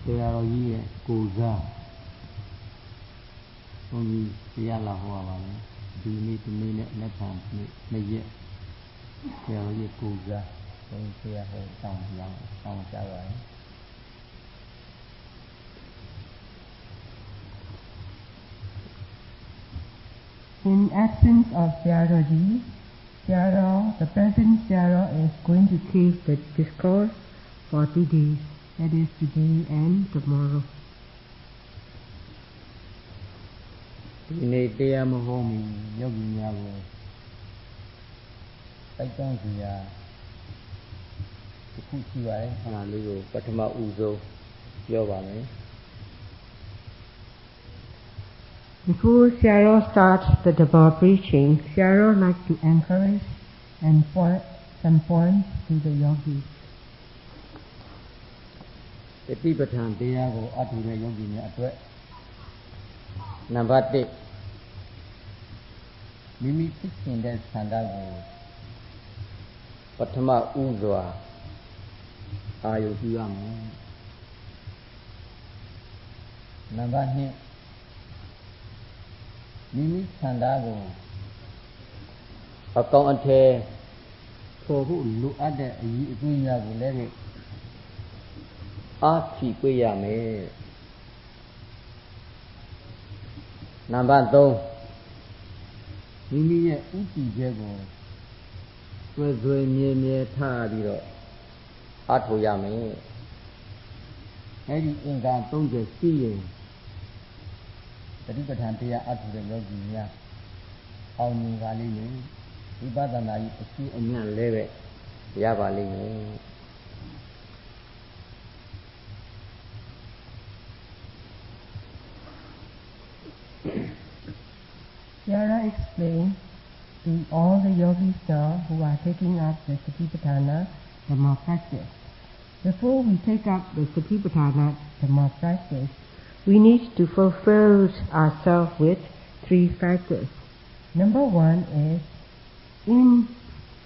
Teology Kuza only Yala Huava, do you need to mean it next time? Maybe Teology Kuza, going to a whole town young, sound Java. In absence of theology, the present Syaro is going to teach the discourse for 2 days, that is today and tomorrow. In a home, Yogi Yago, I don't see to put you and a little Patama Uzo, Yovane. Before Syaro starts the Dhamma preaching, Syaro likes to encourage and point some points to the yogis. The Tibetan Diago Atula Yogi Atwet Number 8 Mimi fixing that Sandago Patama Uzwa Ayodiyam Number 9 Mimi Sandago Account for who look at the Yuya will let it Archie Puyame Number 3 Mimi Uti Jago with Mia Tadiro Atoyame Eddie Inga Tonga seeing the Tibetantia Atu the Yogi Auni Valley Ibadana see a near leve Yavali. Syara explained to all the yogis now who are taking up the Satipatthana Dhamma practice. Before we take up the Satipatthana Dhamma practice, we need to fulfill ourselves with 3 factors. Number 1 is in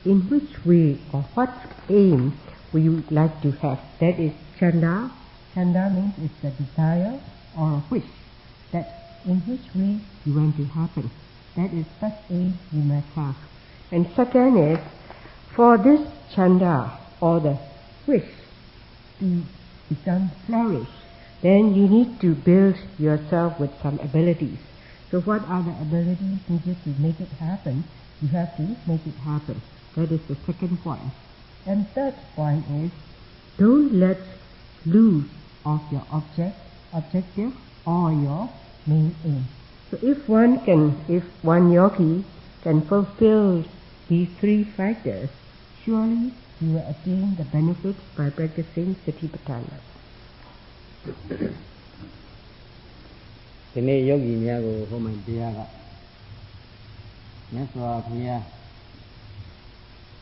which way or what aim we would like to have. That is chanda. Chanda means it's a desire or a wish. That in which way you want to happen. That is first aim you must have. And second is for this chanda or the wish to become flourish, then you need to build yourself with some abilities. So what are the abilities needed to make it happen? You have to make it happen. That is the second point. And third point is, don't let lose of your objective or your main aim. So if one yogi can fulfill these 3 factors, surely you will attain the benefits by practicing Satipatthana. The name Yogi Nyago, Home and Diaga. That's why here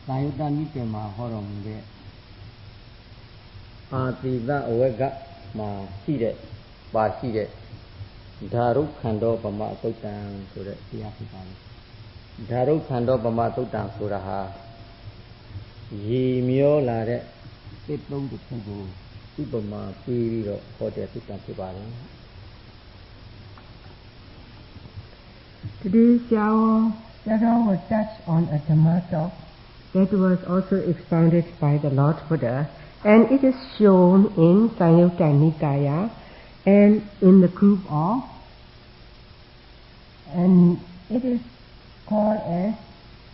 Sayuta Nikema Horom de Atida Wega Ma Side Baside Daru Kando Pama Totan to the Siapitan Daru Kando Pama Totan Suraha Ye Miola de Tipum to Pugu Tipuma Piri for the Titan Tibaran. Today Syaro will touch on a Dhamma talk that was also expounded by the Lord Buddha, and it is shown in Samyutta Nikaya and in the group of, and it is called as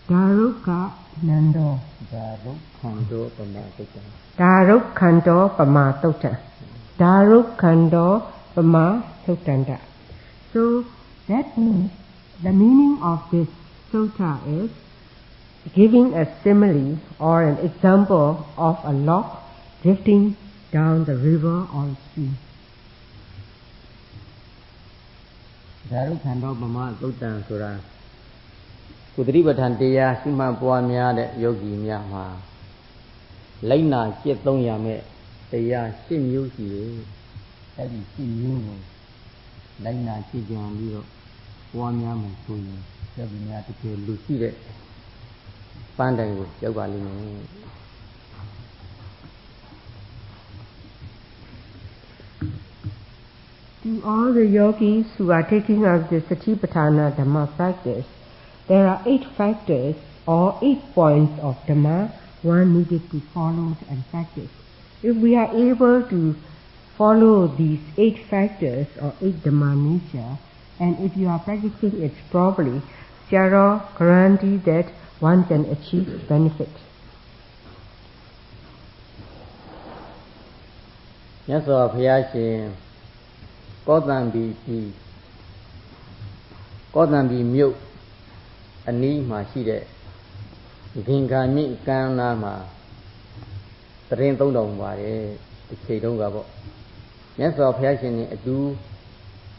Daruka Nando. Darukhando Pamatutta. Darukhando Pamatutta. Darukhando Pamatutta. So that means the meaning of this sutta is giving a simile or an example of a log drifting down the river or stream. Darukhando Pamatutta Sura Kudribatan Deya Sima Puamya de Yogi Myama Laina Cheton Yame Deya Sim Yusi Eddie Sim Yu Laina Chijan Liro Puamya Musui Yogi Mya to kill Lucy Pandango Yogalino. To all the yogis who are taking up the Satipatthana Dhamma practice, there are 8 factors or 8 points of Dhamma one needed to follow and practice. If we are able to follow these 8 factors or 8 Dhamma nature, and if you are practicing it properly, Sayadaw guarantee that one can achieve benefit. မြတ်စွာဘုရားရှင်ကောသံဘီမြို့အနီးမှာရှိတဲ့ဂင်္ဂါမြင့်ကမ်းနားမှာတရင်သုံးတော်မူပါတယ်ဒီချိန်တုန်းကပေါ့မြတ်စွာဘုရားရှင်နဲ့အတူ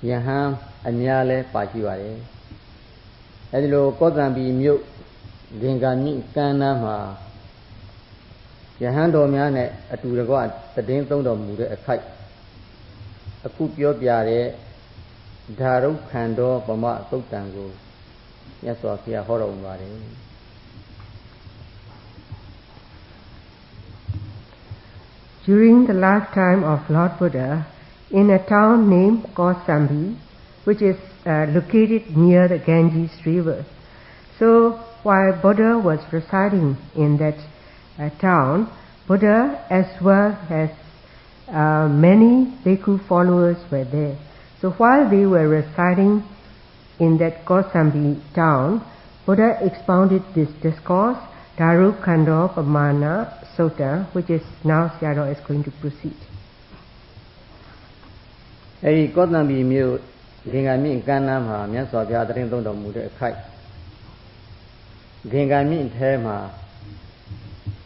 ယဟန်အများလဲပါရှိပါတယ်အဲဒီလိုကောသံဘီမြို့ဂင်္ဂါမြင့်ကမ်းနားမှာယဟန်တော်များနဲ့အတူတကွတည်င်းသုံးတော်မူတဲ့အခိုက်အခုပြောပြတဲ့ဓာရုခန္ဓောပမသုတ်တံကိုမြတ်စွာဘုရားဟောတော်မူပါတယ် During the lifetime of Lord Buddha, in a town named Kausambi, which is located near the Ganges River. So while Buddha was residing in that town, Buddha as well as many bhikkhu followers were there. So while they were residing in that Kausambi town, Buddha expounded this discourse, Darukhandopamana Sutta, which is now Sayadaw is going to proceed. အဲဒီကောသံဘီမြို့ဂင်္ဂါမြင့်ကမ်းနားမှာမြတ်စွာဘုရားတရင်သုံးတော်မူတဲ့အခိုက်ဂင်္ဂါမြင့်ထဲမှာ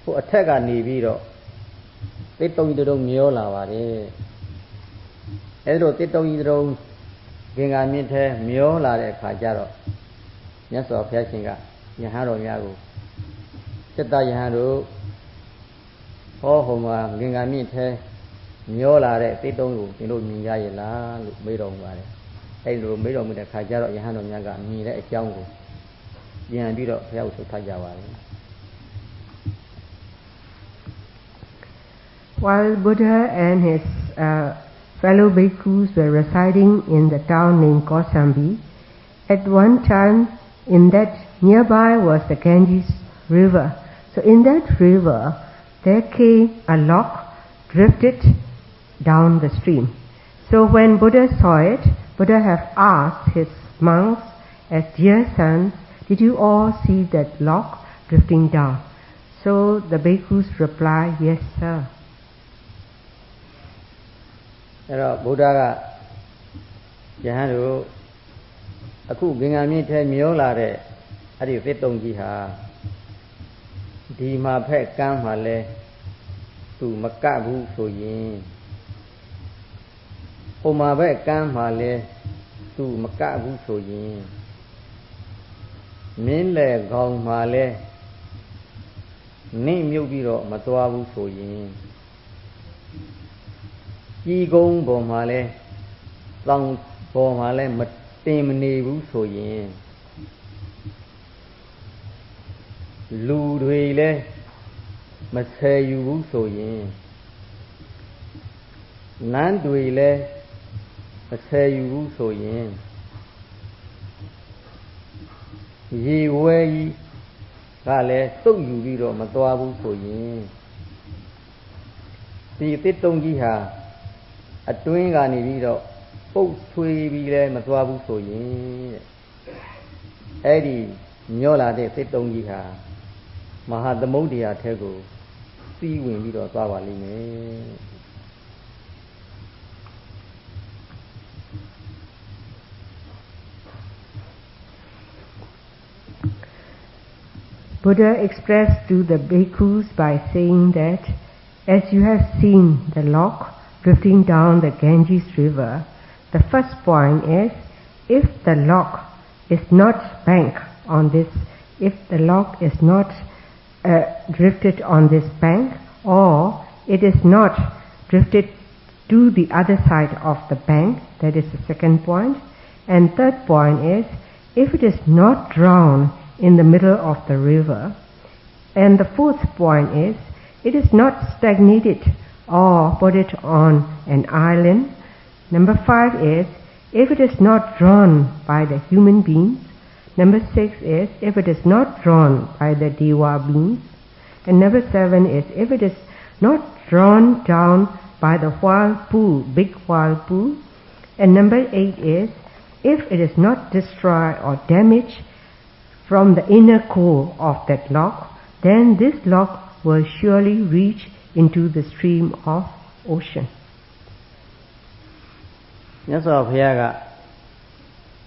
ဟိုအထက်ကနေပြီးတော့တစ်တုံကြီးတုံမျောလာပါတယ်အဲဒီလိုတစ်တုံကြီးတုံဂင်္ဂါမြင့်ထဲမျောလာတဲ့အခါကျတော့မြတ်စွာဘုရားရှင်ကယဟန်တော်များကိုစိတ္တယဟန်တို့ဟောဟိုမှာဂင်္ဂါမြင့်ထဲမျောလာတဲ့တစ်တုံကိုသင်တို့မြင်ကြရဲ့လားလို့မေးတော်မူပါတယ်အဲဒီလိုမေးတော်မူတဲ့အခါကျတော့ယဟန်တော်များကမြင်တဲ့အကြောင်းကိုပြန်ပြီးတော့ဘုရားကိုဆုထားကြပါတယ် While Buddha and his fellow bhikkhus were residing in the town named Kausambi, at one time in that nearby was the Ganges River. So in that river there came a log drifted down the stream. So when Buddha saw it, Buddha have asked his monks as dear sons, did you all see that log drifting down? So the bhikkhus replied, yes sir. အဲ့တော့ဘုရားကယဟန်တို့အခုဂင်္ဂါမြင့်ထဲမျောလာတဲ့အဲ့ဒီသစ်တုံကြီးဟာဒီမှာဖက်ကမ်းမှာလဲသူမကပ်ဘူးဆိုရင်ဟိုမှာဘက်ကမ်းမှာလဲသူမကပ်ဘူးဆိုရင်မင်းလေခေါင်မှာလဲနှိမ့်မြုပ်ပြီးတော့မသွားဘူးဆိုရင်ကြီးကုန်းပေါ်မှာလဲတောင်ပေါ်မှာလဲမတင်မနေဘူးဆိုရင်လူတွေလဲမဆယ်ယူဘူးဆိုရင်နန်းတွေလဲမဆယ်ယူဘူးဆိုရင်ရေဝဲကြီးကလည်းစုပ်ယူပြီးတော့မသွားဘူးဆိုရင်ဒီတစ်တုံကြီးဟာအတွင်းကနေပြီးတော့ပုတ်ထွေးပြီးလဲမသွားဘူးဆိုရင်အဲ့ဒီညောလာတဲ့တစ်တုံကြီးဟာမဟာသမုဒ္ဒရာထဲကိုစီးဝင်ပြီးတော့သွားပါလိမ့်မယ် Buddha expressed to the bhikkhus by saying that as you have seen the log drifting down the Ganges River, the first point is if the log is not bank on this, if the log is not drifted on this bank, or it is not drifted to the other side of the bank, that is the second point. And third point is if it is not drowned in the middle of the river. And the fourth point is it is not stagnated or put it on an island Number 5 is, if it is not drawn by the human beings. Number 6 is, if it is not drawn by the Deva beings. And number 7 is, if it is not drawn down by the whirlpool, big whirlpool. And number 8 is, if it is not destroyed or damaged from the inner core of that lock, then this lock will surely reach into the stream of ocean. မြတ်စွာဘုရားက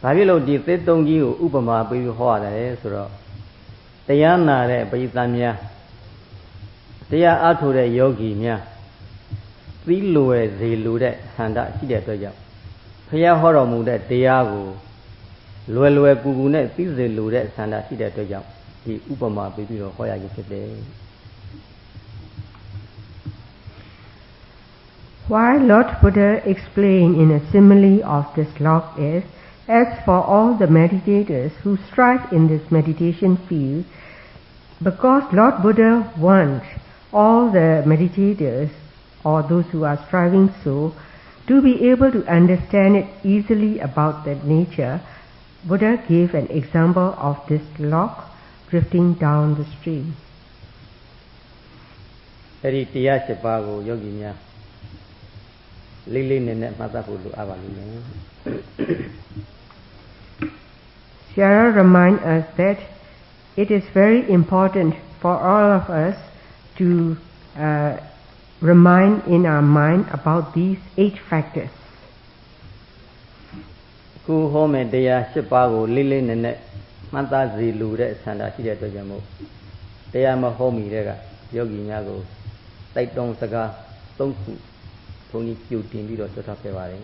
ဘာဖြစ်လို့ဒီသစ်တုံးကြီးကိုဥပမာပေးပြီးဟောရတယ်ဆိုတော့တရားနာတဲ့ပရိသတ်များတရားအားထုတ်တဲ့ယောဂီများသီးလွယ်စေလိုတဲ့ဆန္ဒရှိတဲ့အတွက်ကြောင့်ဘုရားဟောတော်မူတဲ့တရားကိုလွယ်လွယ်ကူကူနဲ့သိစေလိုတဲ့ဆန္ဒရှိတဲ့အတွက်ကြောင့်ဒီဥပမာပေးပြီးတော့ဟောရခြင်းဖြစ်တယ် Why Lord Buddha explained in a simile of this lock is, as for all the meditators who strive in this meditation field, because Lord Buddha wants all the meditators, or those who are striving so, to be able to understand it easily about that nature, Buddha gave an example of this lock drifting down the stream. အဲ့ဒီတရား7ပါးကိုယောဂီများလေးလေးနက်နက်မှတ်သားဖို့လိုအပ်ပါလိမ့်မယ် Shara reminds us that it is very important for all of us to remind in our mind about these 8 factors. ခုဟောမယ့်တရား7ပါးကိုလေးလေးနက်နက်မှတ်သားစေလိုတဲ့ဆန္ဒရှိတဲ့အတွက်ကြောင့်မို့တရားမဟောမီတဲ့ကယောဂီများကိုတိုက်တွန်းစကား3ခုဘုန်းကြီးပြုတင်ပြီးတော့ဆွတ်ထားခဲ့ပါတယ်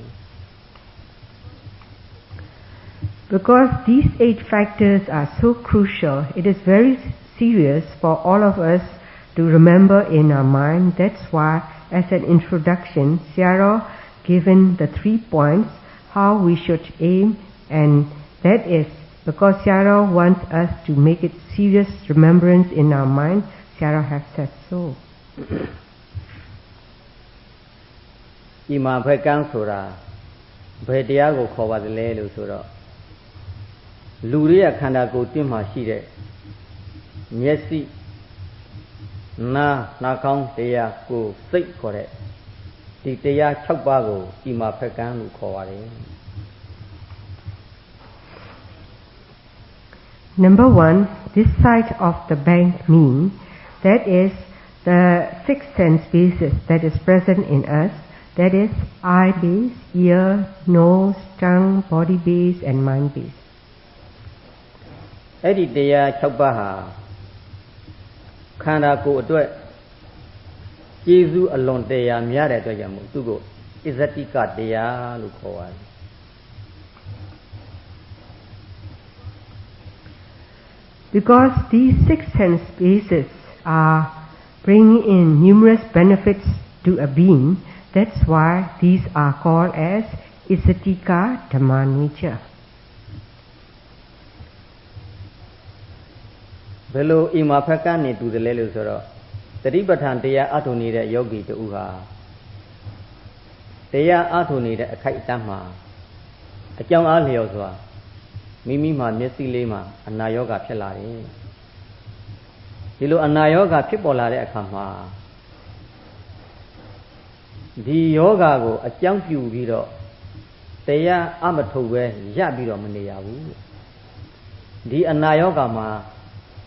Because these 8 factors are so crucial, it is very serious for all of us to remember in our mind. That's why, as an introduction, Sayadaw given the 3 points how we should aim, and that is because Sayadaw wants us to make it serious remembrance in our mind. Sayadaw has said so. ဒီမှာဘက်ကန်းဆိုတာဘယ်တရားကိုခေါ်ပါတယ်လဲလို့ဆိုတော့လူတွေရဲ့ခန္ဓာကိုယ်တင်းမှာရှိတဲ့မျက်စိနားနှာခေါင်းတရားကိုယ်စိတ်ခေါ်တဲ့ဒီတရား6ပါးကိုဒီမှာဘက်ကန်းလို့ခေါ်ပါတယ် Number 1, this side of the bank mean, that is the 6 sense bases that is present in us. That is eye base, ear, nose, tongue, body base, and mind base. အဲ့ဒီတရား6ပါးဟာခန္ဓာကိုယ်အတွက်ကျေးဇူးအလွန်တရာများတဲ့အတွက်ကြောင့်မို့သူ့ကိုအစ္ဆတိကတရားလို့ခေါ်ပါတယ် Because these 6 sense bases are bringing in numerous benefits to a being, that's why these are called as Isatika Dhamma nature. ဘယ်လိုအိမ်မှာဖက်ကနေတူတယ်လဲလို့ဆိုတော့တတိပဋ္ဌာန်တရားအထုံနေတဲ့ယောဂီတူဟာတရားအထုံနေတဲ့အခိုက်အတန့်မှာအကြောင်းအားလျော်စွာမိမိမှာမျက်စိလေးမှာအနာရောဂါဖြစ်လာတယ်ဒီလိုအနာရောဂါဖြစ်ပေါ်လာတဲ့အခါမှာဒီယောဂါကိုအကြောင်းပြုပြီးတော့တရားအမထုတ်ပဲရပြီးတော့မနေရဘူးဒီအနာရောဂါမှာ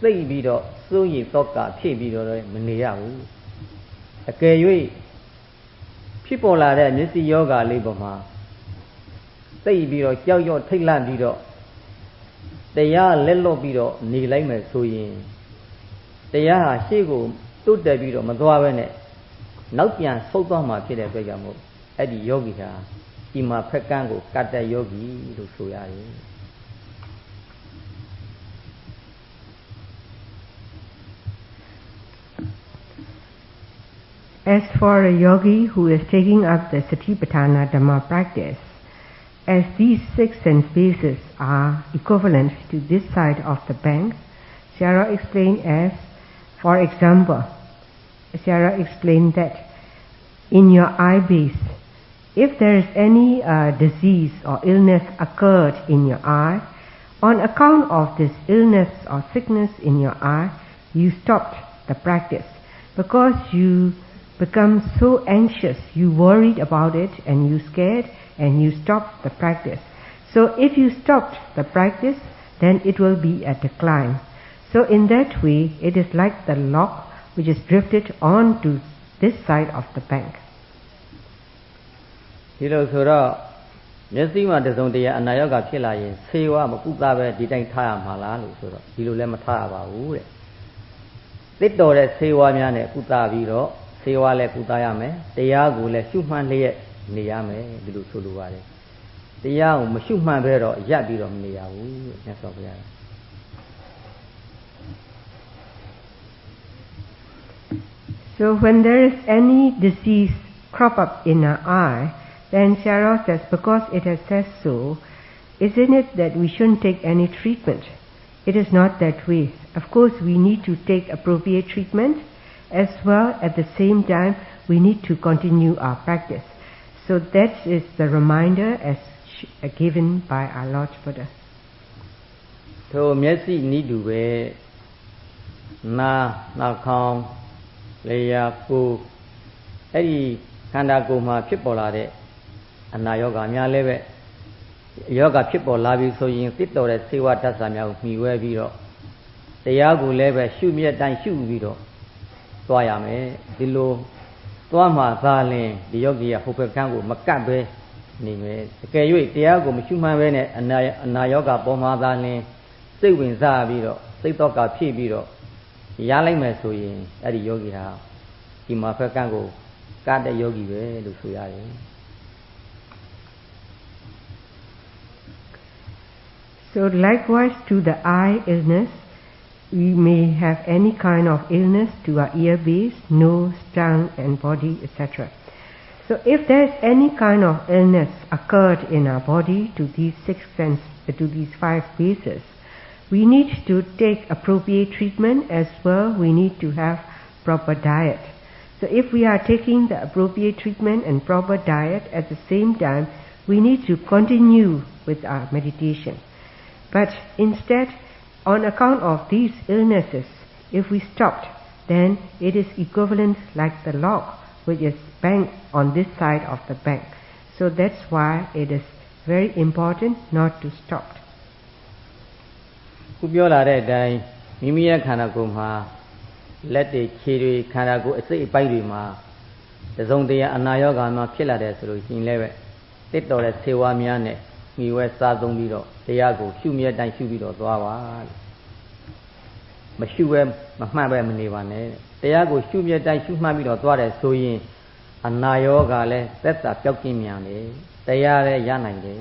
သိပြီးတော့စိုးရိမ်သောကဖြစ်ပြီးတော့မနေရဘူးအကယ်၍ဖြစ်ပေါ်လာတဲ့မျက်စိယောဂါလေးပေါ်မှာသိပြီးတော့ကြောက်ရွံ့ထိတ်လန့်ပြီးတော့တရားလက်လွတ်ပြီးတော့နေလိုက်မယ်ဆိုရင်တရားဟာရှေ့ကိုတုတ်တက်ပြီးတော့မသွားဘဲနဲ့နောက်ပြန်ဆုတ်သွားမှာဖြစ်တဲ့အတွက်ကြောင့်မို့အဲ့ဒီယောဂီဟာဒီမှာဖက်ကန်းကိုကတ္တယောဂီလို့ဆိုရတယ် As for a yogi who is taking up the Satipatthana Dhamma practice, as these 6 sense bases are equivalent to this side of the bank, Sayadaw explained as, for example, Sayadaw explained that in your eye base, If there is any disease or illness occurred in your eye, on account of this illness or sickness in your eye, you stopped the practice because you become so anxious, you worried about it and you scared and you stopped the practice. So if you stopped the practice, then it will be a decline. So in that way, it is like the log which is drifted onto this side of the bank. ဒီလိုဆိုတော့မျက်စိမှာတစုံတရာအနာရောဂါဖြစ်လာရင်ဆေးဝါးမကုသပဲဒီတိုင်းထားရမှာလားလို့ဆိုတော့ဒီလိုလည်းမထားရပါဘူးတဲ့သစ်တော်တဲ့ဆေးဝါးများနဲ့ကုသပြီးတော့ဆေးဝါးလည်းကုသရမယ်တရားကိုလည်းရှုမှတ်လျက်နေရမယ်ဒီလိုဆိုလိုပါတယ်တရားကိုမရှုမှတ်ဘဲတော့ရပ်ပြီးတော့မနေရဘူးတဲ့မြတ်စွာဘုရား So when there is any disease crop up in our eye, then Shara says, because it has said so, isn't it that we shouldn't take any treatment? It is not that way. Of course, we need to take appropriate treatment, as well at the same time, we need to continue our practice. So that is the reminder as given by our Lord Buddha. So, Myesi Nidu be na kong leya ku edi kanda ku ma phit paw la de ana yoga mya le be yoga phit paw la bi so yin tit taw de sewa tat sa mya ko mi we bi do taya ko le be shu myet tan shu bi do twa ya me di lo twa ma tha lin di yogi ya ho phe kan ko ma kat be ni me ke yoi taya ko ma shu man be ne ana yoga paw ma tha lin sai win sa bi do sai taw ka phit bi do ya lai me so yin edi yogi ha di ma phe kan ko kat de yogi be lo so ya ye. So likewise to the eye illness, we may have any kind of illness to our ear base, nose, tongue and body, etc. So if there is any kind of illness occurred in our body to these to these 5 bases, we need to take appropriate treatment as well. We need to have proper diet. So if we are taking the appropriate treatment and proper diet at the same time, we need to continue with our meditation. But instead, on account of these illnesses, if we stopped, then it is equivalent like the log which is banked on this side of the bank. So that's why it is very important not to stop. ခုပြောလာတဲ့အတိုင်းမိမိရဲ့ခန္ဓာကိုယ်မှာလက်တွေခြေတွေခန္ဓာကိုယ်အစိတ်အပိုင်းတွေမှာတစုံတရာအနာရောဂါမှာဖြစ်လာတယ်ဆိုလို့ရှိရင်လည်းပဲတစ်တော်တဲ့ဆေးဝါးများနဲ့မိဝဲစားသုံးပြီးတော့တရားကိုရှုမြဲတိုင်းရှုပြီးတော့သွားပါမရှုပဲမမှတ်ပဲမနေပါနဲ့တရားကိုရှုမြဲတိုင်းရှုမှတ်ပြီးတော့သွားတယ်ဆိုရင်အနာရောဂါလည်းသက်သာပျောက်ကင်းမြန်တယ်တရားလည်းရနိုင်တယ်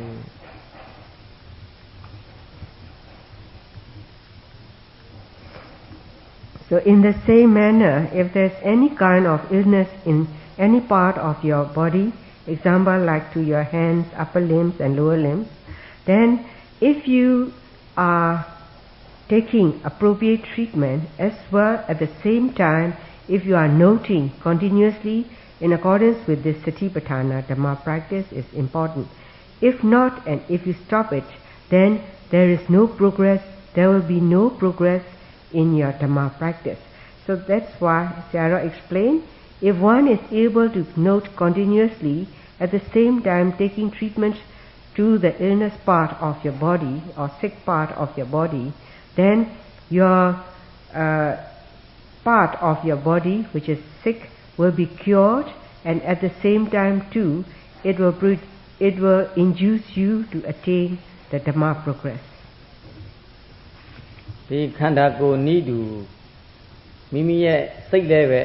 So in the same manner, if there's any kind of illness in any part of your body, example like to your hands, upper limbs and lower limbs, then if you are taking appropriate treatment as well at the same time, if you are noting continuously in accordance with this Satipatthana Dhamma practice is important. If not, and if you stop it, then there is no progress, there will be no progress in your Dhamma practice. So that's why Sarah explained, if one is able to note continuously, at the same time taking treatment to the illness part of your body or sick part of your body, then your part of your body which is sick will be cured, and at the same time too, it will induce you to attain the Dhamma progress. ဒီခန္ဓာကိုယ်ဤတူမိမိရဲ့စိတ်လည်းပဲ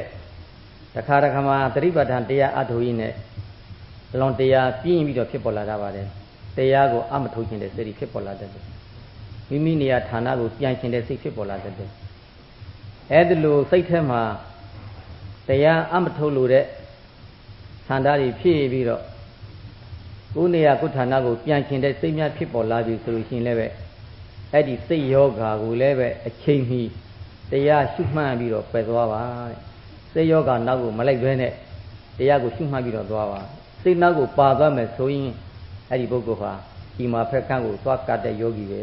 တစ်ခါတစ်ခါမှသတိပဋ္ဌာန်တရားအထုရင်းနဲ့လွန်တရားပြင်းပြီးတော့ဖြစ်ပေါ်လာတာပါတယ်တရားကိုအမထုတ်ခြင်းတဲ့စိတ်ဖြစ်ပေါ်လာတတ်တယ်မိမိနေရာဌာနကိုပြန်ခြင်းတဲ့စိတ်ဖြစ်ပေါ်လာတတ်တယ်အဲ့ဒီလိုစိတ်ထဲမှာတရားအမထုတ်လို့တဲ့ဌာနတွေဖြစ်ပြီးတော့ကိုယ်နေရာကိုယ်ဌာနကိုပြန်ခြင်းတဲ့စိတ်များဖြစ်ပေါ်လာပြီဆိုလို့ရှိရင်လည်းပဲအဲ့ဒီစိတ်ယောဂါကိုလည်းပဲအချိန်မီတရားရှုမှတ်ပြီးတော့ပယ်သွားပါတဲ့စိတ်ယောဂါနောက်ကိုမလိုက်ဘဲနဲ့တရားကိုရှုမှတ်ပြီးတော့သွားပါ စိတ်နောက်ကိုပါသွားမယ်ဆိုရင်အဲ့ဒီပုဂ္ဂိုလ်ဟာဒီမှာဖက်ကန်းကိုသွားကတ်တဲ့ယောဂီပဲ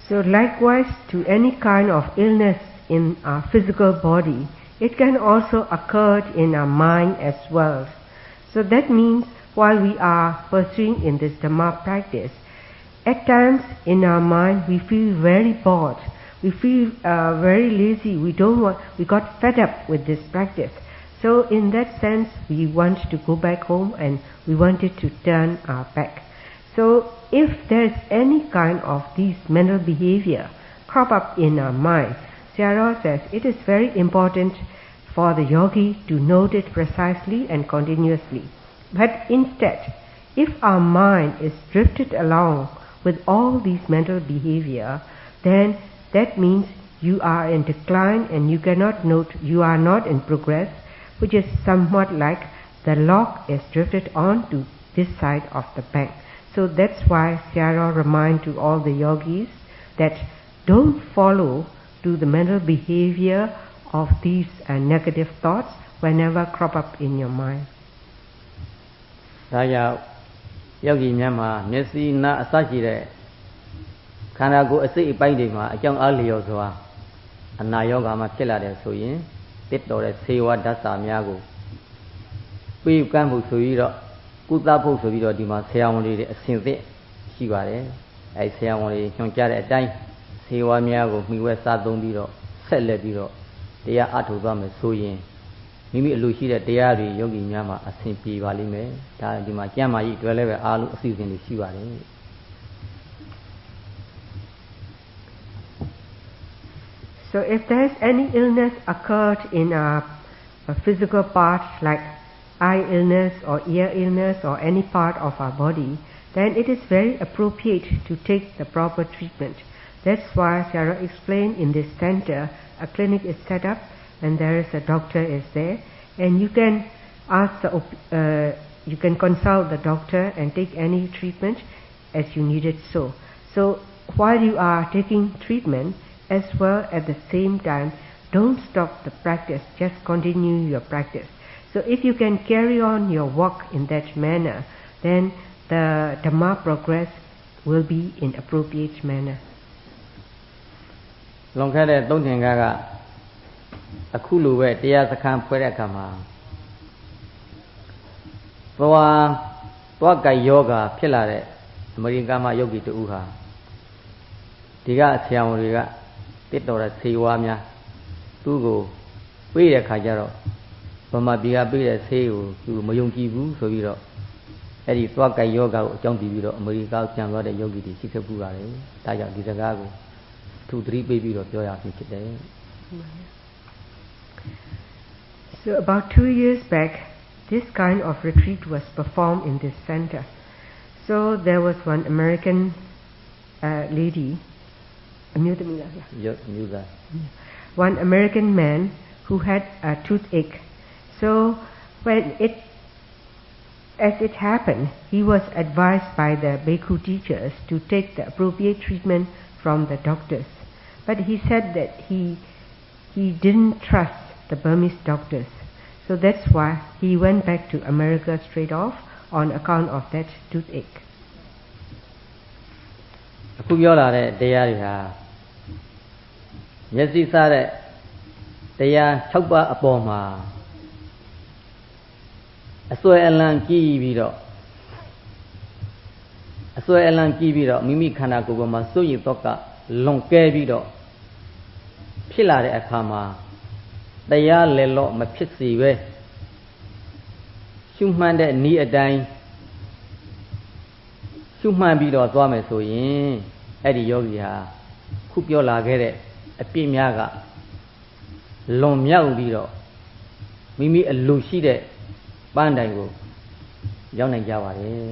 So likewise, to any kind of illness in our physical body, it can also occur in our mind as well. So that means while we are pursuing in this Dhamma practice, at times in our mind we feel very bored, we feel very lazy, we got fed up with this practice. So in that sense we want to go back home and we wanted to turn our back. So if there is any kind of these mental behavior crop up in our mind, Sayadaw says it is very important for the yogi to note it precisely and continuously. But instead, if our mind is drifted along with all these mental behavior, then that means you are in decline and you cannot note, you are not in progress, which is somewhat like the log is drifted on to this side of the bank. So that's why Sayadaw reminds to all the yogis that don't follow to the mental behavior of these negative thoughts whenever crop up in your mind. ဒါကြောင့်ယောဂီများမှာမျက်စိနားအစရှိတဲ့ခန္ဓာကိုယ်အစိတ်အပိုင်းတွေမှာအကြောင်းအားလျော်စွာအနာယောဂါမှာဖြစ်လာတယ်ဆိုရင်တစ်တော်တဲ့ဆေဝါဓာတ်စာများကိုပေးကမ်းဖို့ဆိုပြီးတော့ကုသဖို့ဆိုပြီးတော့ဒီမှာဆရာဝန်တွေအစဉ်သစ်ရှိပါတယ်အဲဆရာဝန်တွေညွှန်ကြားတဲ့အတိုင်းဆေဝါများကိုမှီဝဲစားသုံးပြီးတော့ဆက်လက်ပြီးတော့တရားအထုတ်သွားမယ်ဆိုရင်မိမိအလိုရှိတဲ့တရားတွေယောဂီများမှာအစဉ်ပြေပါလိမ့်မယ်ဒါဒီမှာကျမ်းမာရေးအတွက်လည်းပဲအားလုံးအစီအစဉ်တွေရှိပါတယ် So if there is any illness occurred in a physical part like eye illness or ear illness or any part of our body, then it is very appropriate to take the proper treatment. That's why Sayadaw explained in this center a clinic is set up and there is a doctor is there and you can ask you can consult the doctor and take any treatment as you need it so. So while you are taking treatment, as well at the same time, don't stop the practice, just continue your practice. So if you can carry on your work in that manner, then the Dhamma progress will be in appropriate manner. လွန်ခဲ့တဲ့3သင်္ကာကအခုလိုပဲတရားစခန်းဖွဲ့တဲ့အခါမှာသွားကြိုက်ယောဂဖြစ်လာတဲ့အမေရိကန်မှာယောဂီတူဟာဒီကဆရာဝန်တွေကတစ်တော်တဲ့ဆေးဝါးများသူ့ကိုပေးတဲ့ခါကျတော့ဗမာပြည်ကပေးတဲ့ဆေးကိုသူမယုံကြည်ဘူးဆိုပြီးတော့အဲ့ဒီသွားကြိုက်ယောဂကိုအကြောင်းပြပြီးတော့အမေရိကန်ပြန်သွားတဲ့ယောဂီတွေရှိခဲ့ပူပါတယ်ဒါကြောင့်ဒီစကားကိုသူသတိပေးပြီးတော့ပြောရခြင်းဖြစ်တယ် So about 2 years back, this kind of retreat was performed in this center. So there was one American lady, one American man who had a toothache. So as it happened, he was advised by the Bhikkhu teachers to take the appropriate treatment from the doctors. But he said that he didn't trust the Burmese doctors. So that's why he went back to America straight off on account of that toothache. အခုပြောလာတဲ့တရားတွေဟာမျက်စိစားတဲ့တရား6ပါးအပေါ်မှာအစွဲအလံကြီးပြီးတော့မိမိခန္ဓာကိုယ်ပေါ်မှာစိုးရိမ်တော့ကလွန်ကဲပြီးတော့ဖြစ်လာတဲ့အခါမှာတရားလည်းလို့မဖြစ်စီပဲရှုမှန်တဲ့ဤအတိုင်းရှုမှန်ပြီးတော့သွားမယ်ဆိုရင်အဲ့ဒီယောဂီဟာခုပြောလာခဲ့တဲ့အပြည့်များကလွန်မြောက်ပြီးတော့မိမိအလိုရှိတဲ့ပန်းတိုင်ကိုရောက်နိုင်ကြပါတယ်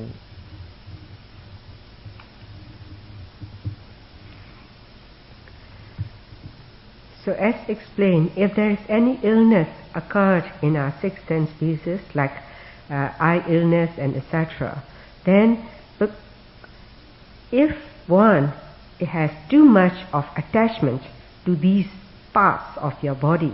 So as explained, if there is any illness occurred in our six sense bases like eye illness and etc., then if one it has too much of attachment to these parts of your body.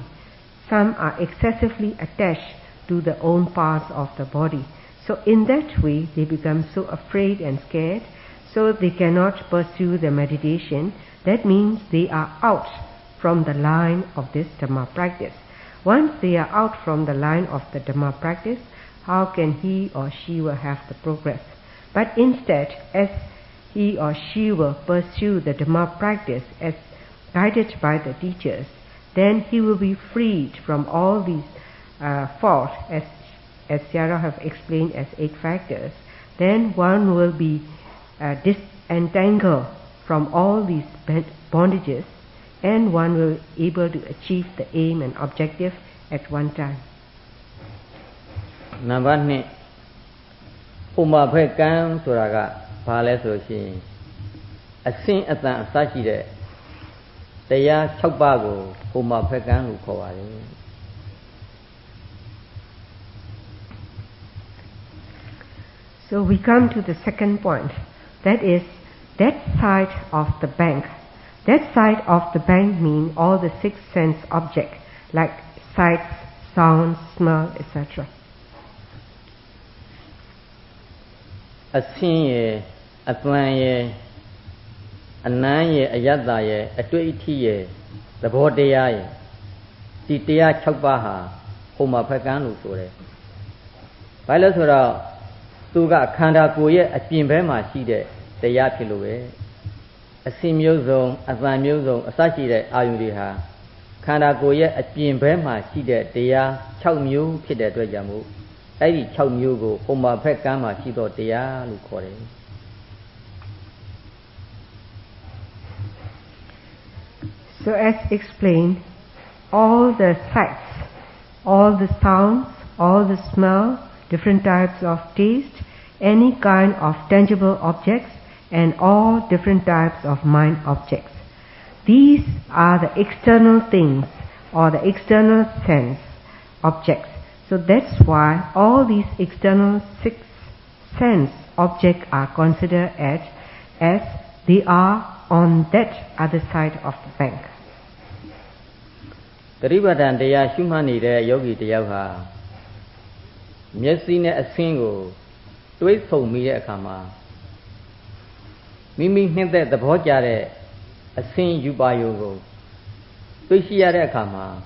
Some are excessively attached to the own parts of the body. So in that way, they become so afraid and scared, so they cannot pursue the meditation. That means they are out from the line of this Dhamma practice. Once they are out from the line of the Dhamma practice, how can he or she will have the progress? But instead, as he or she will pursue the Dhamma practice as guided by the teachers, then he will be freed from all these faults, as Sarah have explained as 8 factors. Then one will be disentangled from all these bondages, and one will be able to achieve the aim and objective at one time. Number 2 Puma Phekan Suraga Pale Soshi a sin at the Sachi Daya Chokbago Puma Phekan Lukawari. So we come to the second point, that is that side of the bank. That side of the bank means all the 6 sense objects like sights, sounds, smell, etc. A sin ye, a plan ye, a nan ye, a yada ye, a tuiti ye, the bodea ye, Titia Chokbaha, Puma Phekan Lukore. Pilot Tuga Kanda Kuye, a Pimbema Shide, the Yapilue, a Simuzon, a Zamuzon, a Sachi Ayuriha, Kanda Kuye, a Pimbema Shide, the Ya Chaumu, Pide Jamu, Eddie Chaumugo, Puma Pekama Shido, the Ya Lukore. So as explained, all the sights, all the sounds, all the smell, different types of taste, any kind of tangible objects, and all different types of mind objects. These are the external things or the external sense objects. So that's why all these external 6 sense objects are considered as they are on that other side of the bank. Taribatan Daya Shumani Yogi Deyaha Myasine a single, Twist for me a kama. Mimi hint that the Bojare, a sin you buy yogo. Twishiare kama.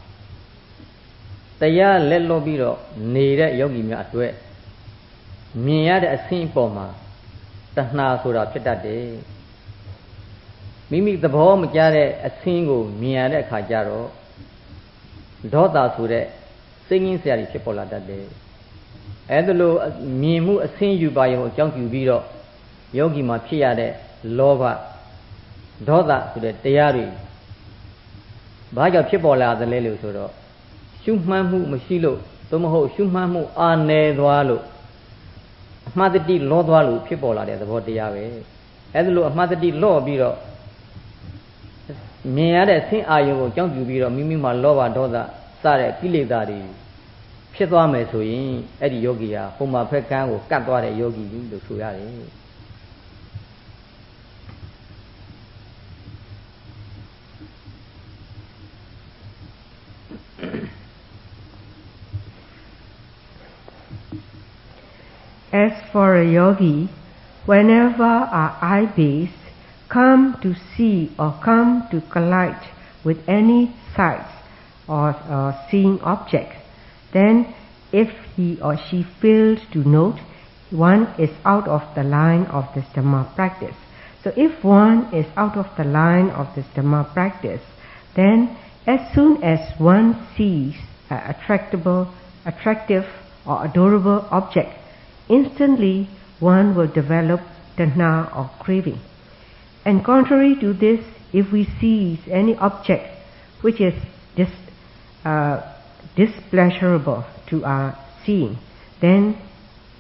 Taya let lobiro, neither yogi me at wet. Miad a sin poma. Tahna sura pita day. Mimi the Bom Jare a single, miade kajaro. Dota sure, singing Sari Chipola that day. Edlo Mimu a sin you by your junkie viro, Yogi Mapia, Lova, Doda to the Diary. Baja Chipola the Lelu Suro. Shumamu Mashilo, Tomoho Shumamu Ane Dualo. Mother did Lord Walu, Chipola at the Botiave. Edlo Mother did Law Biro. Me at a sin ayo, junkie viro, Mimima Lova Doda, Sare, Pilidari. Pitwame Suyin, Eddie Yogia, Puma Pekan, Katware Yogi, the Suyari. As for a yogi, whenever our eye base come to see or come to collide with any sights or seeing object, then if he or she fails to note, one is out of the line of this Dhamma practice. So if one is out of the line of this Dhamma practice, then as soon as one sees an attractive or adorable object, instantly one will develop tanha or craving. And contrary to this, if we seize any object which is displeasurable to our seeing, then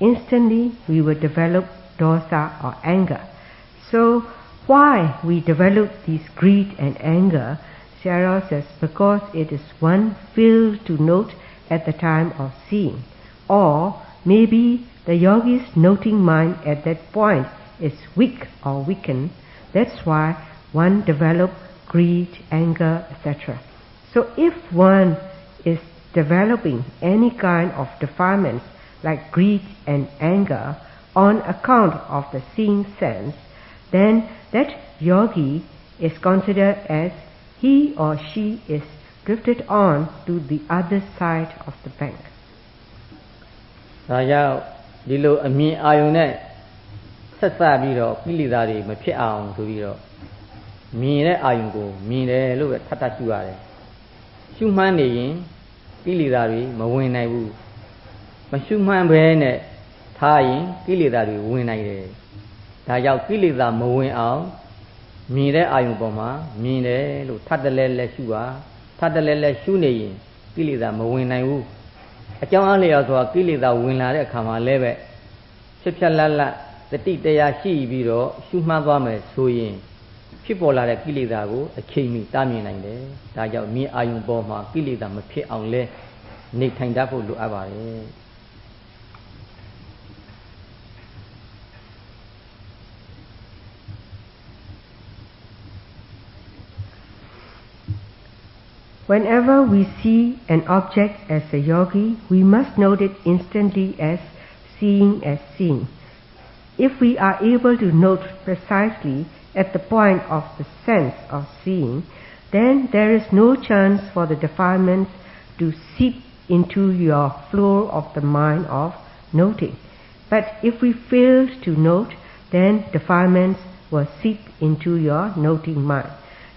instantly we will develop dosa or anger. So why we develop this greed and anger? Sarah says because it is one failed to note at the time of seeing, or maybe the yogi's noting mind at that point is weak or weakened. That's why one develops greed, anger, etc. So if one is developing any kind of defilements like greed and anger on account of the seeing sense, then that yogi is considered as he or she is drifted on to the other side of the bank. ဒါကြောင့်ဒီလိုအမြင်အာရုံနဲ့ဆက်စပ်ပြီးတော့ကိလေသာတွေမဖြစ်အောင်ဆိုပြီးတော့မြင်တဲ့အာရုံကိုမြင်တယ်လို့ပဲထပ်ထပ်ရှုရတယ်။ရှုမှန်းနေရင်ကိလေသာတွေမဝင်နိုင်ဘူး။မရှုမှန်းဘဲနဲ့ထားရင်ကိလေသာတွေဝင်နိုင်တယ်။ဒါကြောင့်ကိလေသာမဝင်အောင်မြင်တဲ့အာရုံပေါ်မှာမြင်တယ်လို့ထပ်တလဲလဲရှုပါထပ်တလဲလဲရှုနေရင်ကိလေသာမဝင်နိုင်ဘူး။အကြောင်းအလျော်ဆိုတာကိလေသာဝင်လာတဲ့အခါမှာလည်းပဲဖြစ်ဖြတ်လတ်လတ်တတိတရားရှိပြီးတော့ရှုမှတ်သွားမယ်ဆိုရင်ဖြစ်ပေါ်လာတဲ့ကိလေသာကိုအချိန်မီတားမြင်နိုင်တယ်။ဒါကြောင့်မြင်အာရုံပေါ်မှာကိလေသာမဖြစ်အောင်လဲနေထိုင်တတ်ဖို့လိုအပ်ပါတယ်။ Whenever we see an object as a yogi, we must note it instantly as seeing. If we are able to note precisely at the point of the sense of seeing, then there is no chance for the defilements to seep into your flow of the mind of noting. But if we fail to note, then defilements will seep into your noting mind.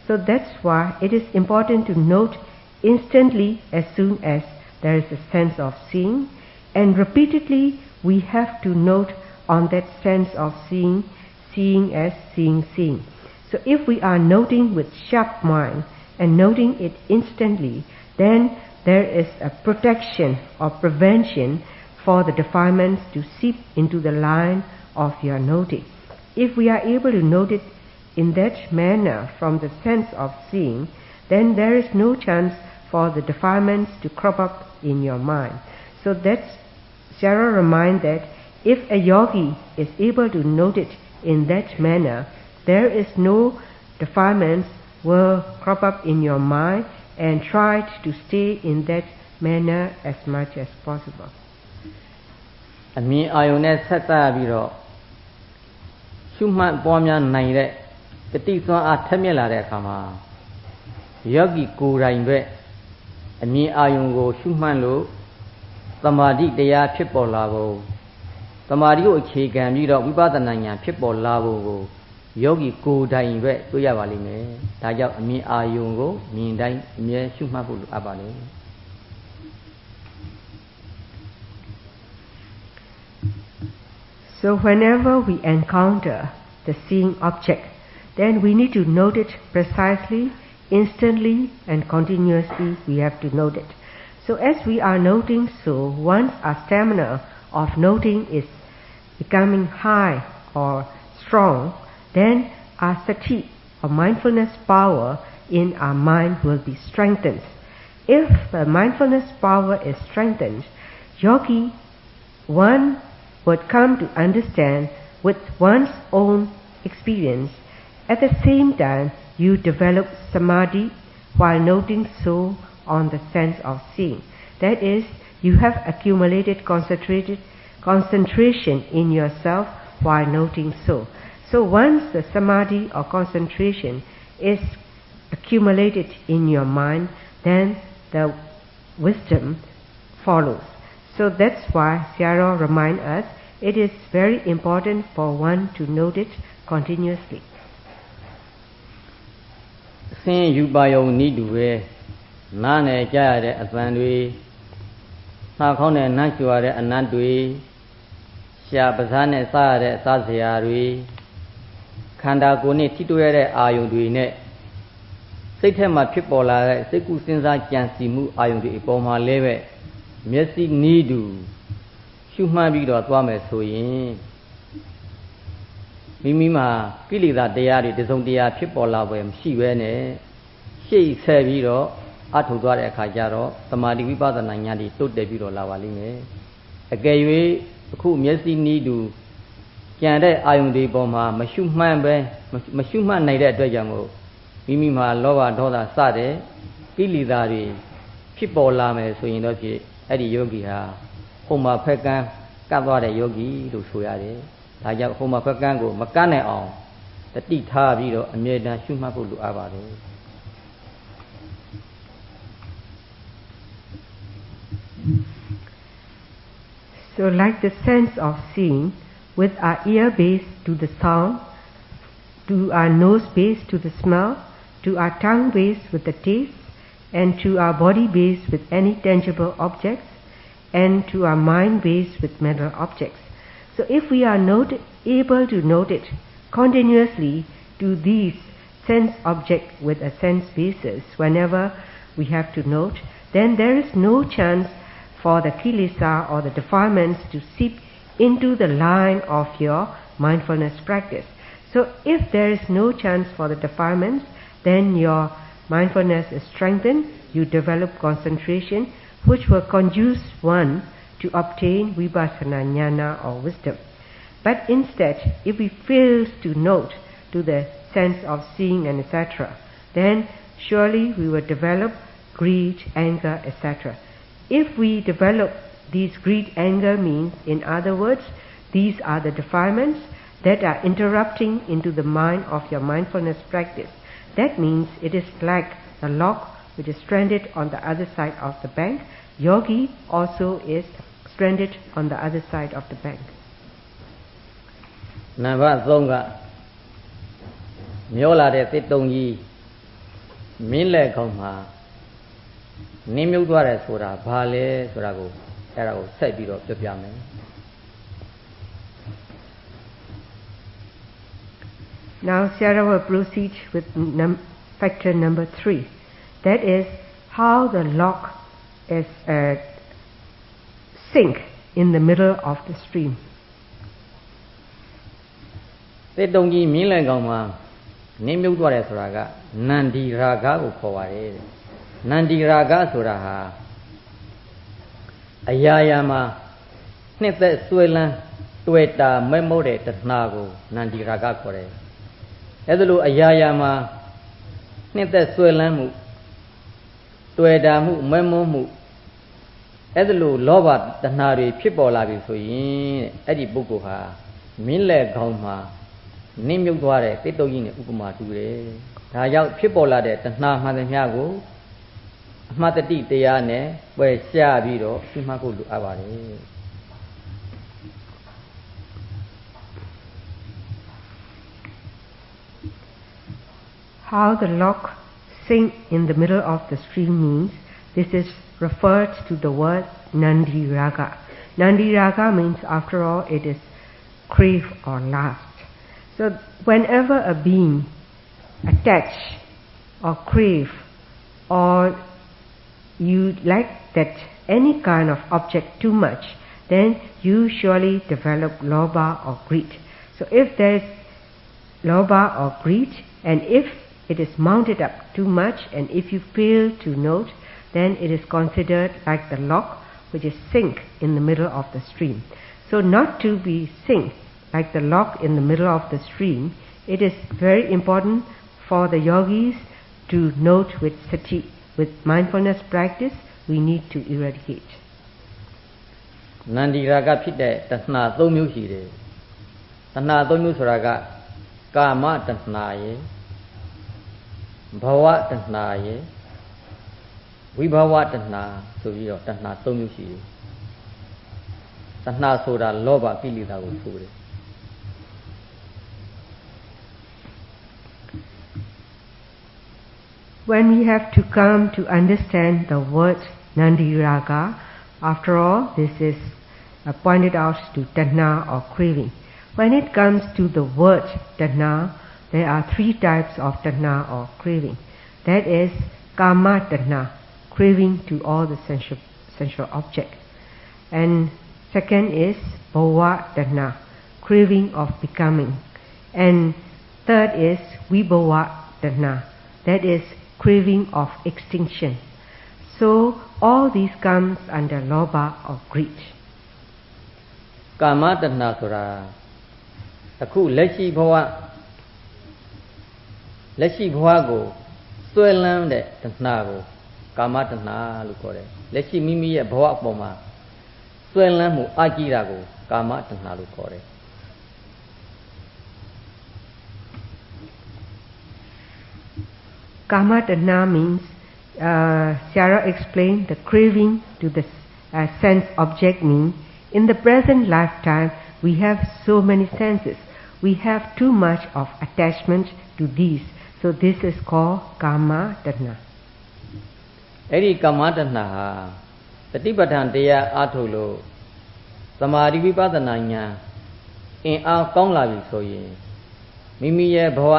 So that's why it is important to note instantly as soon as there is a sense of seeing, and repeatedly we have to note on that sense of seeing as seeing. So if we are noting with sharp mind and noting it instantly, then there is a protection or prevention for the defilements to seep into the line of your noting. If we are able to note it in that manner from the sense of seeing, then there is no chance for the defilements to crop up in your mind. So that's Sarah reminds that if a yogi is able to note it in that manner, there is no defilements will crop up in your mind, and try to stay in that manner as much as possible. အမြင်အာရုံနဲ့ဆက်စပ်ပြီးတော့ရှုမှတ်ပွားများနိုင်တဲ့တတိစွမ်းအားထက်မြက်လာတဲ့အခါမှာယောဂီကိုယ်တိုင်ပဲအမြင်အာရုံကိုရှုမှတ်လို့သမာဓိတရားဖြစ်ပေါ်လာဖို့သမာဓိကိုအခြေခံပြီးတော့ဝိပဿနာဉာဏ်ဖြစ်ပေါ်လာဖို့ကိုယောဂီကိုယ်တိုင်ပဲတွေ့ရပါလိမ့်မယ်။ဒါကြောင့်အမြင်အာရုံကိုမြင်တိုင်းအမြဲရှုမှတ်ဖို့လိုအပ်ပါလေ။ So whenever we encounter the seeing object, then we need to note it precisely, instantly and continuously we have to note it. So as we are noting, so once our stamina of noting is becoming high or strong, then our sati or mindfulness power in our mind will be strengthened. If the mindfulness power is strengthened, yogi, one would come to understand with one's own experience. At the same time, you develop samadhi while noting so on the sense of seeing. That is, you have accumulated concentration in yourself while noting so. So once the samadhi or concentration is accumulated in your mind, then the wisdom follows. So that's why Sayadaw reminds us it is very important for one to note it continuously. ဆင်းယူပါယုံဤတူပဲနားနဲ့ကြားရတဲ့အသံတွေနှာခေါင်းနဲ့နှမ်းကြွရတဲ့အနတ်တွေရှားပါးစားနဲ့စားရတဲ့အစားစရာတွေခန္ဓာကိုယ်နဲ့ထိတွေ့ရတဲ့အာယုန်တွေနဲ့စိတ်ထဲမှာဖြစ်ပေါ်လာတဲ့စိတ်ကူးစဉ်းစားကြံစည်မှုအာယုန်တွေအပေါ်မှာလည်းပဲမျက်စိနီးတူရှုမှတ်ပြီးတော့သွားမယ်ဆိုရင်မိမိမှာကိလေသာတရားတွေတစုံတရာဖြစ်ပေါ်လာပွဲမရှိဘဲနဲ့ရှေ့ဆက်ပြီးတော့အထုသွားတဲ့အခါကျတော့သမာဓိဝိပဿနာဉာဏ်တွေတိုးတက်ပြီးတော့လာပါလိမ့်မယ်အကယ်၍အခုမျက်စိနီးတူ ပြန်တဲ့အာယုန်ဒီပေါ်မှာမရှုမှန်းနိုင်တဲ့အတွက်ကြောင့်မို့မိမိမှာလောဘဒေါသစတဲ့ကိလေသာတွေဖြစ်ပေါ်လာမယ်ဆိုရင်တော့ဖြစ်အဲ့ဒီယောဂီဟာဟိုမှာဖက်ကန်းကပ်သွားတဲ့ယောဂီလို့ဆိုရတယ်။ဒါကြောင့်ဟိုမှာဖက်ကန်းကိုမကန့်နိုင်အောင်တတိထားပြီးတော့အမြဲတမ်းရှုမှတ်ဖို့လိုအပ်ပါတယ်။ So like the sense of seeing, with our ear base to the sound, to our nose base to the smell, to our tongue base with the taste, and to our body base with any tangible objects, and to our mind base with mental objects. So if we are able to note it continuously to these sense objects with a sense basis whenever we have to note, then there is no chance for the kilesa or the defilements to seep into the line of your mindfulness practice. So if there is no chance for the defilements, then your mindfulness is strengthened, you develop concentration, which will conduce one to obtain vipassana jnana or wisdom. But instead, if we fail to note to the sense of seeing and etc., then surely we will develop greed, anger, etc. If we develop these greed, anger means, in other words, these are the defilements that are interrupting into the mind of your mindfulness practice. That means it is like the lock which is stranded on the other side of the bank. Yogi also is stranded on the other side of the bank. နံပါတ်3ကမျောလာတဲ့တစ်တုံကြီးမင်းလက်ကောင်မှာနင်းမြုပ်သွားတယ်ဆိုတာဘာလဲဆိုတာကိုအဲ့ဒါကိုဆက်ပြီးတော့ပြောပြမယ် Now Sarah will proceed with factor number 3. That is how the lock is sink in the middle of the stream. တစ်တုံကြီးမင်းလက်ကောင်မှာနင်းမြုပ်သွားတယ်ဆိုတာကနန္ဒီရာဂကိုခေါ်ပါတယ်နန္ဒီရာဂဆိုတာဟာအရာရာမှာနှစ်သက်ဆွဲလန်းတွေ့တာမဲ့မို့တဲ့တဏှာကိုနန္ဒီရာဂခေါ်တယ်အဲ့ဒါလိုအရာရာမှာနှစ်သက်ဆွဲလန်းမှုတွေ့တာမှုမဲ့မို့မှုအဲ့ဒါလိုလောဘတဏှာတွေဖြစ်ပေါ်လာပြီဆိုရင်အဲ့ဒီပုဂ္ဂိုလ်ဟာမင်းလက်ခေါင်းမှာနင်းမြုပ်သွားတဲ့တစ်တုံကြီးနဲ့ဥပမာတူတယ်ဒါကြောင့်ဖြစ်ပေါ်လာတဲ့တဏှာမှန်သမျှကိုအမှတ်တတိတရားနဲ့ပယ်ရှားပြီးတော့ရှုမှတ်ဖို့လိုအပ်ပါတယ် How the lock sink in the middle of the stream means this is referred to the word Nandi Raga. Nandi Raga means, after all, it is crave or lust. So whenever a being attach or crave or you like that any kind of object too much, then you surely develop lobha or greed. So if there is lobha or greed, and if it is mounted up too much, and if you fail to note, then it is considered like the lock which is sink in the middle of the stream. So not to be sink like the lock in the middle of the stream, it is very important for the yogis to note with sati, with mindfulness practice, we need to eradicate. Nandi raga ဖြစ်တဲ့တဏှာ3မျိုးရှိတယ်တဏှာ3မျိုးဆိုတာကကာမတဏှာရယ်ဘဝတဏှာရယ်ဝိဘဝတဏှာဆိုပြီးတော့တဏှာ3မျိုးရှိတယ်တဏှာဆိုတာလောဘကိလေသာကိုဆိုတယ် When we have to come to understand the word Nandi Raga, after all, this is pointed out to Tanha or craving. When it comes to the word Tanha, there are 3 types of Tanha or craving. That is Kama Tanha, craving to all the sensual objects. And second is Bhava Tanha, craving of becoming. And third is Vibhava Tanha, that is craving of extinction. So all these comes under lobha or greed. Kama tanha ဆိုတာ အခုလက်ရှိဘဝကိုစွဲလန်းတဲ့တဏှာကိုကာမတဏှာလို့ခေါ်တယ်လက်ရှိမိမိရဲ့ဘဝအပေါ်မှာစွဲလန်းမှုအကြည့်တာကိုကာမတဏှာလို့ခေါ်တယ် Kama Tanha means, Sarah explained, the craving to the sense object means, in the present lifetime we have so many senses. We have too much of attachment to these. So this is called Kama Tanha. အဲ့ဒီကာမတဏှာဟာတတိပဋ္ဌာန်တရားအားထုတ်လို့သမာဓိဝိပဿနာဉာဏ်အင်အားကောင်းလာပြီဆိုရင်မိမိရဲ့ဘဝ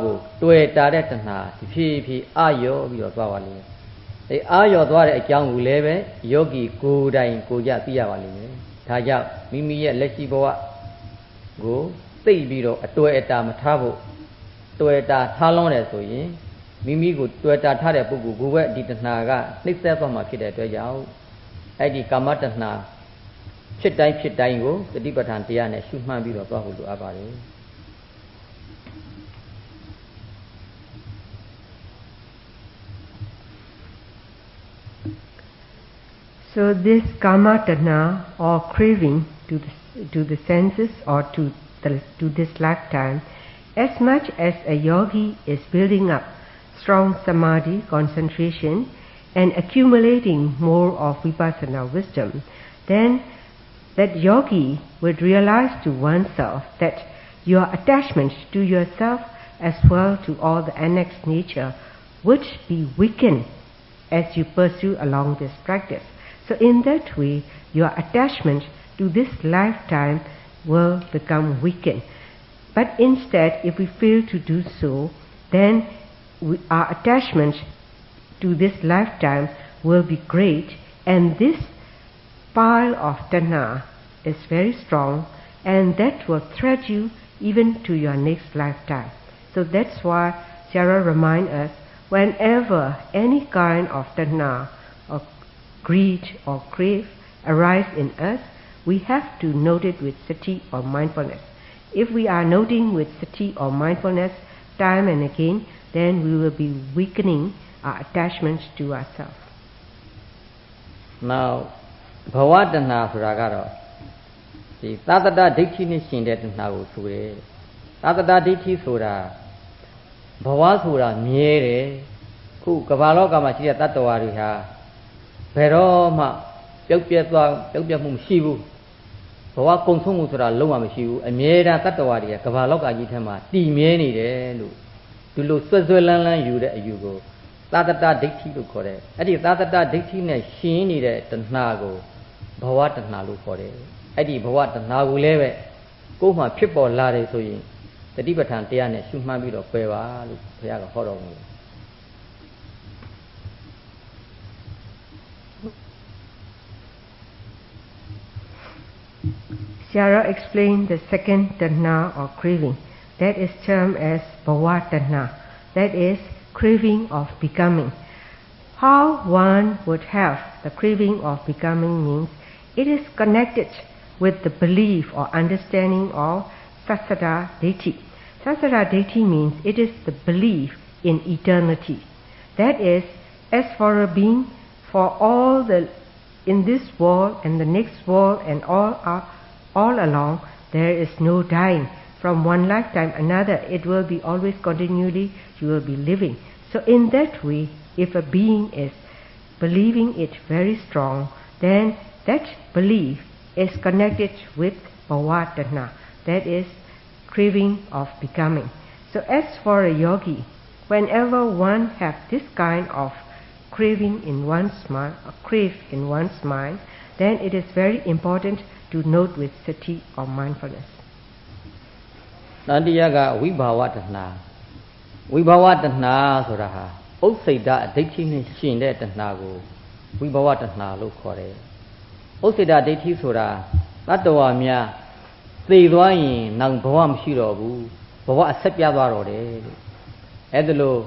ကိုတွေ့တာတဲ့တဏှာဒီဖြည်းဖြည်းအာရောပြီးတော့သွားပါလိမ့်မယ်။အဲအာရောသွားတဲ့အကြောင်းကိုလည်းပဲယောဂီကိုယ်တိုင်ကိုကြသိရပါလိမ့်မယ်။ဒါကြောင့်မိမိရဲ့လက်ရှိဘဝကိုသိပြီးတော့အတွေ့အတာမထားဖို့တွေ့တာထားလွန်တယ်ဆိုရင်မိမိကိုတွေ့တာထားတဲ့ပုဂ္ဂိုလ်ကိုပဲဒီတဏှာကနှိမ့်ဆက်သွားမှာဖြစ်တဲ့အတွက်ကြောင့်အဲ့ဒီကာမတဏှာဖြစ်တိုင်းကိုတတိပဋ္ဌာန်တရားနဲ့ရှုမှတ်ပြီးတော့သွားဖို့လိုအပ်ပါတယ်။ So this Kama Tanha or craving to the senses or to this lifetime, as much as a yogi is building up strong samadhi concentration and accumulating more of vipassana wisdom, then that yogi would realize to oneself that your attachment to yourself as well to all the annexed nature would be weakened as you pursue along this practice. So in that way, your attachment to this lifetime will become weakened. But instead, if we fail to do so, then our attachment to this lifetime will be great, and this pile of tanha is very strong, and that will thread you even to your next lifetime. So that's why Sarah reminds us, whenever any kind of tanha or greed or crave arise in us, we have to note it with sati or mindfulness. If we are noting with sati or mindfulness time and again, then we will be weakening our attachment to ourselves. Now, bhava tanha ဆိုတာကတော့ဒီသာသတဒိဋ္ဌိနဲ့ရှင်တဲ့တဏှာကိုဆိုတယ်သာသတဒိဋ္ဌိဆိုတာဘဝဆိုတာမြဲတယ်ခုကမ္ဘာလောကမှာရှိတဲ့တတ္တဝါတွေဟာဘယ်တော့မှပျောက်ပြတ်မှုမရှိဘူးဘဝကုံဆုံးမှုဆိုတာလုံးဝမရှိဘူးအမြဲတမ်းတတ္တဝါတွေကကမ္ဘာလောကကြီးထဲမှာတည်မြဲနေတယ်လို့ဒီလိုဆွဲလန်းယူတဲ့အယူကိုသာသတဒိဋ္ဌိလို့ခေါ်တယ်အဲ့ဒီသာသတဒိဋ္ဌိနဲ့ရှင်နေတဲ့တဏှာကိုဘဝတဏှာလို့ခေါ်တယ်အဲ့ဒီဘဝတဏှာကိုလည်းပဲကိုယ်မှဖြစ်ပေါ်လာတယ်ဆိုရင်တတိပဋ္ဌာန်တရားနဲ့ရှုမှတ်ပြီးတော့ပယ်ပါလို့ဘုရားကဟောတော်မူတယ် Sarah explained the second tanha or craving, that is termed as bhava tanha, that is craving of becoming. How one would have the craving of becoming means it is connected with the belief or understanding of sassara detti. Sassara detti means it is the belief in eternity. That is, as for a being, for all in this world and the next world and all along, there is no dying. From one lifetime another, it will be always continually, you will be living. So in that way, if a being is believing it very strong, then that belief is connected with bhava tanha, that is craving of becoming. So as for a yogi, whenever one have this kind of craving in one's mind, or crave in one's mind, then it is very important to note with sati or mindfulness. တန်တရားကဝိဘာဝတဏှာဆိုတာဟာဥစ္စေတအဒိဋ္ဌိနဲ့ရှင်တဲ့တဏှာကိုဝိဘာဝတဏှာလို့ခေါ်တယ်ဥစ္စေတဒိဋ္ဌိဆိုတာတတ္တဝါများသိသွားရင်နောက်ဘဝမရှိတော့ဘူးဘဝအဆက်ပြသွားတော့တယ်လို့အဲ့ဒါလို့